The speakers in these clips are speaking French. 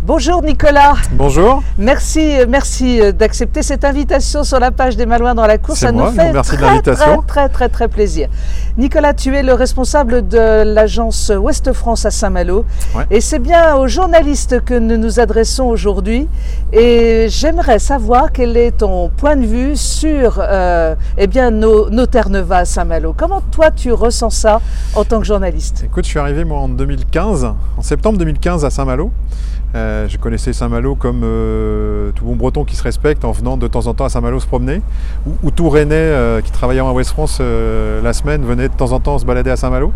Bonjour Nicolas. Bonjour. Merci d'accepter cette invitation sur la page des Malouins dans la course. Ça nous fait merci de l'invitation. très plaisir. Nicolas, tu es le responsable de l'agence Ouest France à Saint-Malo. Ouais. Et c'est bien aux journalistes que nous nous adressons aujourd'hui. Et j'aimerais savoir quel est ton point de vue sur nos Terre-Neuve à Saint-Malo. Comment toi tu ressens ça en tant que journaliste? Écoute, je suis arrivé moi en 2015, en septembre 2015 à Saint-Malo. Je connaissais Saint-Malo comme tout bon breton qui se respecte en venant de temps en temps à Saint-Malo se promener, ou tout Rennais qui travaillait en Ouest France la semaine venait de temps en temps se balader à Saint-Malo.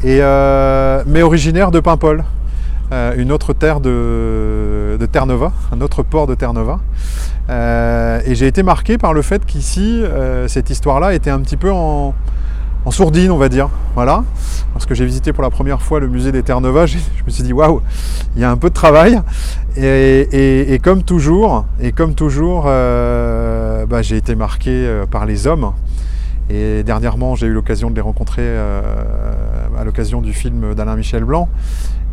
Mais originaire de Paimpol, une autre terre de Terre-Neuve, un autre port de Terre-Neuve. Et j'ai été marqué par le fait qu'ici, cette histoire-là était un petit peu en sourdine, on va dire. Voilà. Lorsque j'ai visité pour la première fois le musée des Terre-Neuve, je me suis dit waouh, il y a un peu de travail. Et comme toujours, j'ai été marqué par les hommes. Et dernièrement, j'ai eu l'occasion de les rencontrer à l'occasion du film d'Alain Michel Blanc.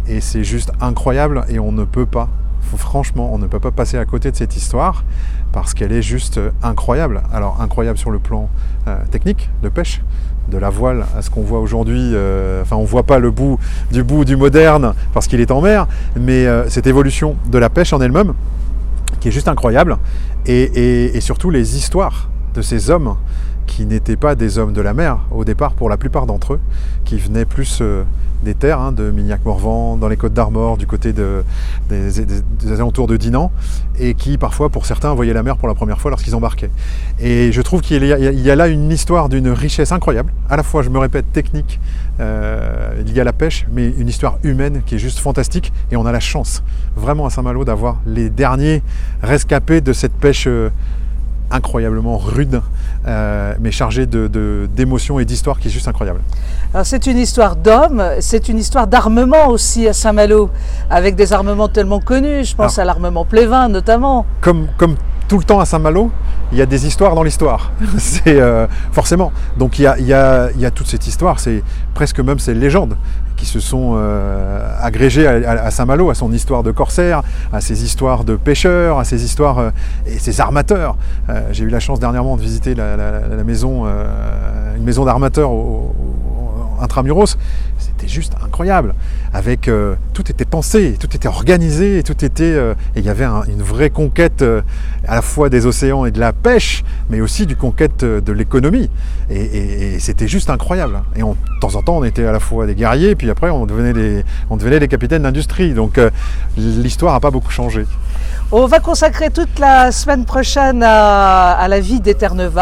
Et c'est juste incroyable. Et on ne peut pas, franchement, on ne peut pas passer à côté de cette histoire parce qu'elle est juste incroyable. Alors incroyable sur le plan technique de pêche, de la voile à ce qu'on voit aujourd'hui. On ne voit pas le bout du moderne parce qu'il est en mer, mais cette évolution de la pêche en elle-même qui est juste incroyable. Et surtout les histoires de ces hommes qui n'étaient pas des hommes de la mer au départ pour la plupart d'entre eux, qui venaient plus des terres, de Mignac-Morvan, dans les Côtes d'Armor, du côté des alentours de Dinan, et qui parfois pour certains voyaient la mer pour la première fois lorsqu'ils embarquaient. Et je trouve qu'il y a là une histoire d'une richesse incroyable, à la fois, je me répète, technique, liée à la pêche, mais une histoire humaine qui est juste fantastique, et on a la chance vraiment à Saint-Malo d'avoir les derniers rescapés de cette pêche incroyablement rude, mais chargée d'émotions et d'histoires qui est juste incroyable. Alors c'est une histoire d'hommes, c'est une histoire d'armement aussi à Saint-Malo, avec des armements tellement connus, je pense à l'armement Plévin notamment. Comme tout le temps à Saint-Malo, il y a des histoires dans l'histoire, c'est forcément. Donc il y a toute cette histoire, c'est presque même ces légendes qui se sont agrégées à Saint-Malo, à son histoire de corsaire, à ses histoires de pêcheurs, à ses histoires et ses armateurs. J'ai eu la chance dernièrement de visiter la maison, une maison d'armateurs intramuros. C'était juste incroyable. Avec tout était pensé, tout était organisé, tout était et il y avait une vraie conquête à la fois des océans et de la pêche, mais aussi du conquête de l'économie. Et c'était juste incroyable. Et de temps en temps, on était à la fois des guerriers, puis après, on devenait les capitaines d'industrie. Donc l'histoire n'a pas beaucoup changé. On va consacrer toute la semaine prochaine à la vie des Terre-Neuve,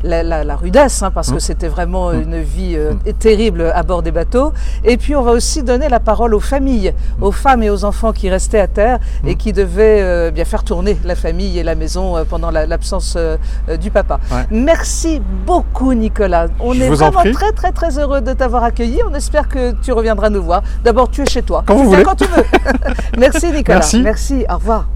la rudesse, parce que c'était vraiment une vie terrible à bord des bateaux. Et puis on va aussi donner la parole aux familles, aux femmes et aux enfants qui restaient à terre et qui devaient bien faire tourner la famille et la maison pendant l'absence du papa. Ouais. Merci beaucoup Nicolas. On est vraiment très heureux de t'avoir accueilli. On espère que tu reviendras nous voir. D'abord tu es chez toi. Quand vous voulez. Quand tu veux. Merci Nicolas. Merci. Merci. Au revoir.